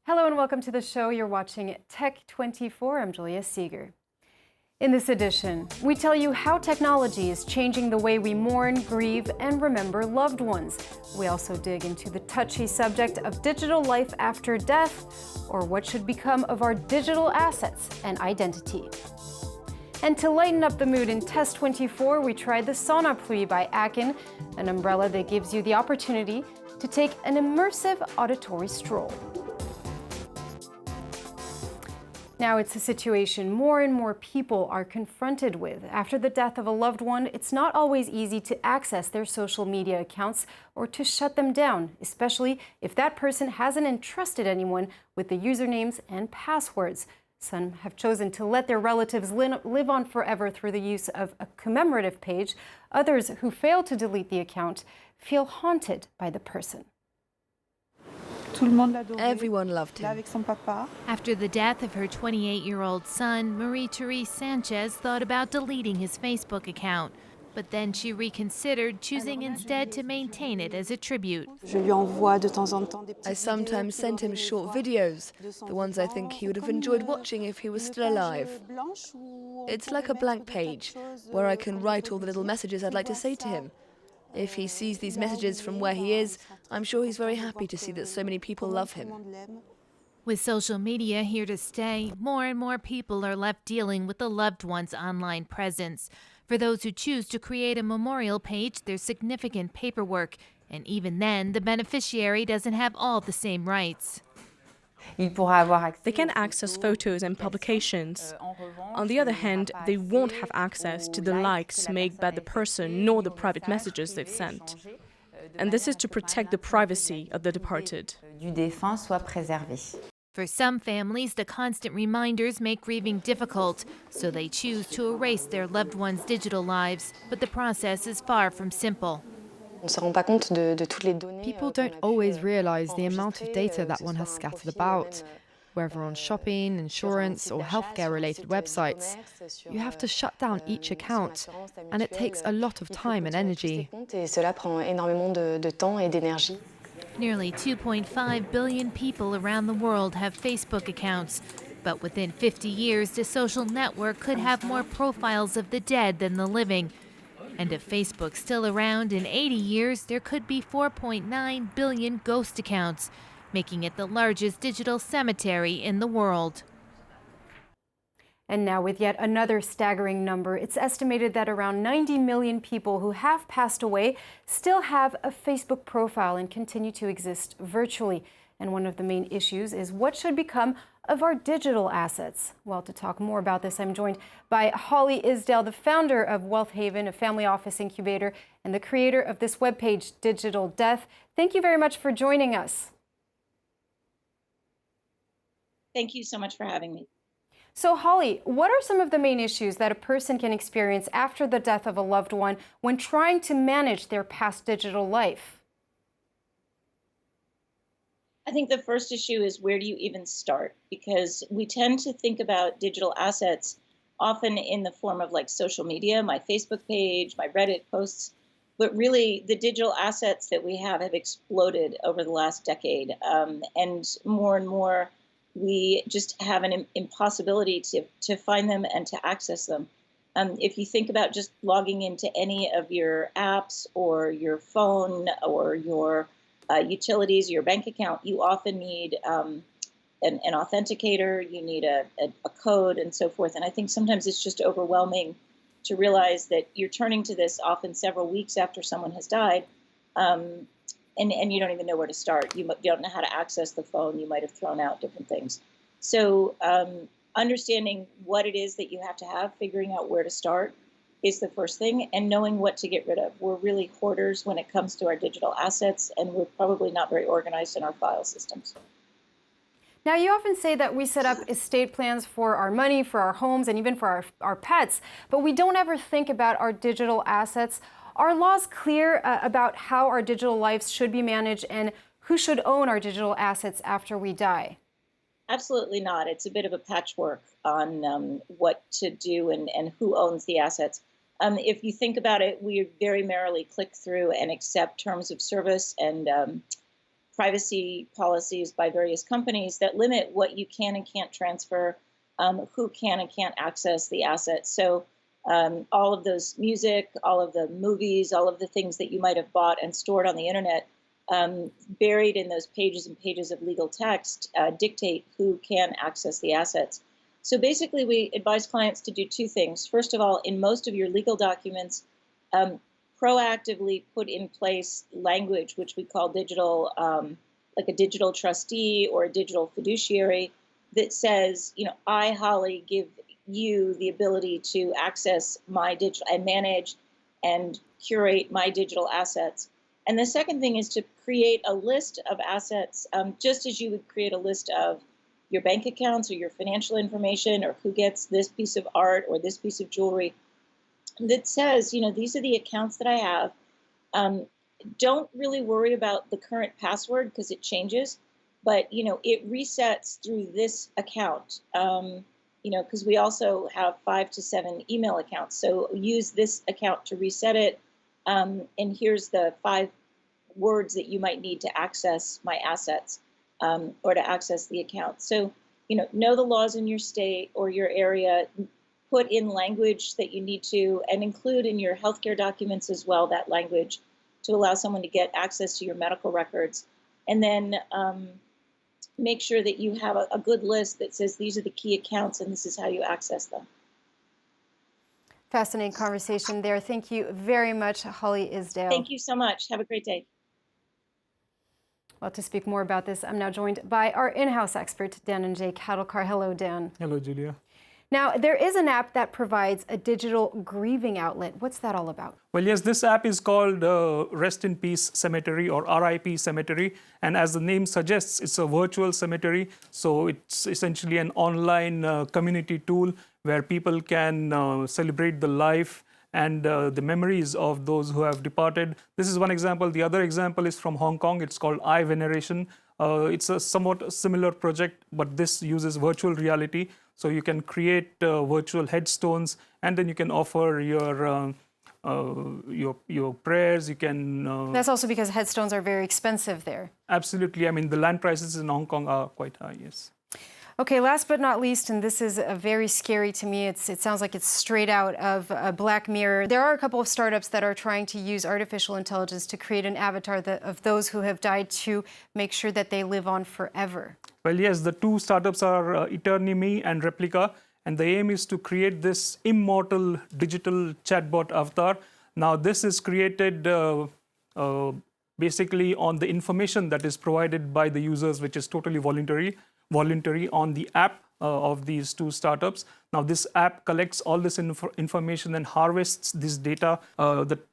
Hello and welcome to the show. You're watching Tech 24. I'm Julia Seeger. In this edition, we tell you how technology is changing the way we mourn, grieve, and remember loved ones. We also dig into the touchy subject of digital life after death, or what should become of our digital assets and identity. And to lighten up the mood in Test 24, we tried the Sonapluie by Akin, an umbrella that gives you the opportunity to take an immersive auditory stroll. Now, it's a situation more and more people are confronted with. After the death of a loved one, it's not always easy to access their social media accounts or to shut them down, especially if that person hasn't entrusted anyone with the usernames and passwords. Some have chosen to let their relatives live on forever through the use of a commemorative page. Others who fail to delete the account feel haunted by the person. Everyone loved him. After the death of her 28-year-old son, Marie-Therese Sanchez thought about deleting his Facebook account. But then she reconsidered, choosing instead to maintain it as a tribute. I sometimes send him short videos, the ones I think he would have enjoyed watching if he was still alive. It's like a blank page, where I can write all the little messages I'd like to say to him. If he sees these messages from where he is, I'm sure he's very happy to see that so many people love him. With social media here to stay, more and more people are left dealing with the loved one's online presence. For those who choose to create a memorial page, there's significant paperwork, and even then, the beneficiary doesn't have all the same rights. They can access photos and publications. On the other hand, they won't have access to the likes made by the person nor the private messages they've sent. And this is to protect the privacy of the departed. For some families, the constant reminders make grieving difficult, so they choose to erase their loved ones' digital lives. But the process is far from simple. People don't always realize the amount of data that one has scattered about. Whether on shopping, insurance, or healthcare-related websites, you have to shut down each account, and it takes a lot of time and energy. Nearly 2.5 billion people around the world have Facebook accounts. But within 50 years, the social network could have more profiles of the dead than the living. And if Facebook's still around in 80 years, there could be 4.9 billion ghost accounts, making it the largest digital cemetery in the world. And now with yet another staggering number, it's estimated that around 90 million people who have passed away still have a Facebook profile and continue to exist virtually. And one of the main issues is what should become of our digital assets. Well, to talk more about this, I'm joined by Holly Isdale, the founder of Wealth Haven, a family office incubator, and the creator of this webpage, Digital Death. Thank you very much for joining us. Thank you so much for having me. So, Holly, what are some of the main issues that a person can experience after the death of a loved one when trying to manage their past digital life? I think the first issue is, where do you even start? Because we tend to think about digital assets often in the form of like social media, my Facebook page, my Reddit posts, but really the digital assets that we have exploded over the last decade. And more, we just have an impossibility to find them and to access them. If you think about just logging into any of your apps or your phone or your utilities, your bank account, you often need an authenticator, you need a code and so forth. And I think sometimes it's just overwhelming to realize that you're turning to this often several weeks after someone has died, and you don't even know where to start. You don't know how to access the phone. You might have thrown out different things. So understanding what it is that you have to have, figuring out where to start is the first thing, and knowing what to get rid of. We're really hoarders when it comes to our digital assets, and we're probably not very organized in our file systems. Now, you often say that we set up estate plans for our money, for our homes, and even for our pets, but we don't ever think about our digital assets. Are laws clear about how our digital lives should be managed and who should own our digital assets after we die? Absolutely not. It's a bit of a patchwork on what to do and who owns the assets. If you think about it, we very merrily click through and accept terms of service and privacy policies by various companies that limit what you can and can't transfer, who can and can't access the assets. So all of those music, all of the movies, all of the things that you might have bought and stored on the internet, buried in those pages and pages of legal text, dictate who can access the assets. So basically, we advise clients to do two things. First of all, in most of your legal documents, proactively put in place language, which we call digital, like a digital trustee or a digital fiduciary, that says, I, Holly, give you the ability to access my digital and manage and curate my digital assets. And the second thing is to create a list of assets, just as you would create a list of your bank accounts or your financial information or who gets this piece of art or this piece of jewelry, that says, these are the accounts that I have. Don't really worry about the current password because it changes, but, it resets through this account, because we also have 5 to 7 email accounts. So use this account to reset it. And here's the 5 words that you might need to access my assets or to access the account. So, know the laws in your state or your area, put in language that you need to, and include in your healthcare documents as well that language to allow someone to get access to your medical records. And then make sure that you have a good list that says these are the key accounts and this is how you access them. Fascinating conversation there. Thank you very much, Holly Isdale. Thank you so much. Have a great day. Well, to speak more about this, I'm now joined by our in-house expert, Dan and Jay Kadelkar. Hello, Dan. Hello, Julia. Now, there is an app that provides a digital grieving outlet. What's that all about? Well, yes, this app is called Rest in Peace Cemetery or RIP Cemetery. And as the name suggests, it's a virtual cemetery. So it's essentially an online community tool where people can celebrate the life and the memories of those who have departed. This is one example. The other example is from Hong Kong. It's called Eye Veneration. It's a somewhat similar project, but this uses virtual reality. So you can create virtual headstones, and then you can offer your prayers. You can. That's also because headstones are very expensive there. Absolutely. I mean, the land prices in Hong Kong are quite high. Yes. Okay, last but not least, and this is very scary to me, it sounds like it's straight out of Black Mirror. There are a couple of startups that are trying to use artificial intelligence to create an avatar of those who have died to make sure that they live on forever. Well, yes, the two startups are Eternimi and Replica, and the aim is to create this immortal digital chatbot avatar. Now, this is created basically on the information that is provided by the users, which is totally voluntary on the app of these two startups. Now, this app collects all this information and harvests this data.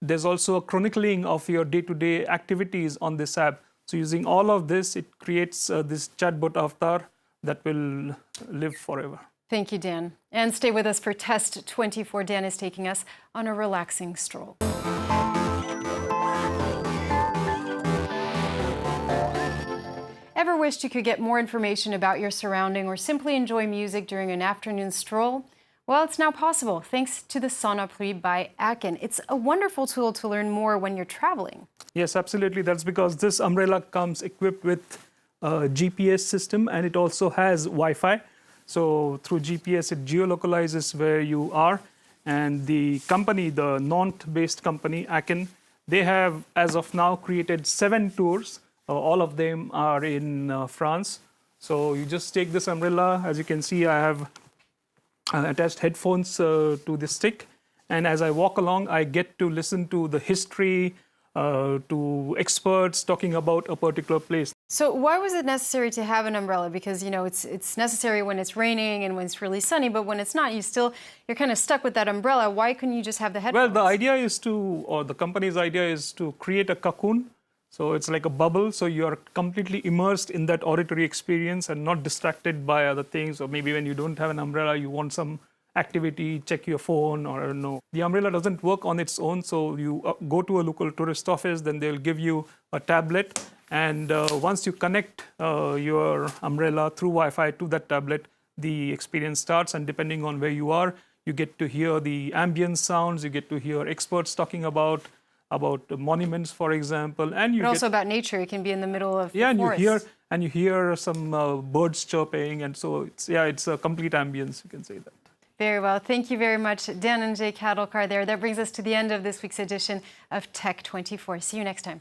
There's also a chronicling of your day-to-day activities on this app. So using all of this, it creates this chatbot avatar that will live forever. Thank you, Dan. And stay with us for Test 24. Dan is taking us on a relaxing stroll. Ever wished you could get more information about your surrounding or simply enjoy music during an afternoon stroll? Well, it's now possible thanks to the Sonopluie by Aken. It's a wonderful tool to learn more when you're traveling. Yes, absolutely. That's because this umbrella comes equipped with a GPS system, and it also has Wi-Fi. So through GPS, it geolocalizes where you are. And the company, the Nantes-based company, Aken, they have, as of now, created 7 tours. All of them are in France. So you just take this umbrella. As you can see, I have attached headphones to the stick. And as I walk along, I get to listen to the history, to experts talking about a particular place. So why was it necessary to have an umbrella? Because, it's necessary when it's raining and when it's really sunny, but when it's not, you're kind of stuck with that umbrella. Why couldn't you just have the headphones? Well, the idea is the company's idea is to create a cocoon. So it's like a bubble, so you're completely immersed in that auditory experience and not distracted by other things. Or maybe when you don't have an umbrella, you want some activity, check your phone, or I don't know. The umbrella doesn't work on its own, so you go to a local tourist office, then they'll give you a tablet. And once you connect your umbrella through Wi-Fi to that tablet, the experience starts. And depending on where you are, you get to hear the ambient sounds, you get to hear experts talking about about monuments, for example, and you But also get, about nature. It can be in the middle of yeah, the and forest. you hear some birds chirping, and so it's a complete ambience. You can say that. Very well. Thank you very much, Dhananjay Kadalkar there. That brings us to the end of this week's edition of Tech 24. See you next time.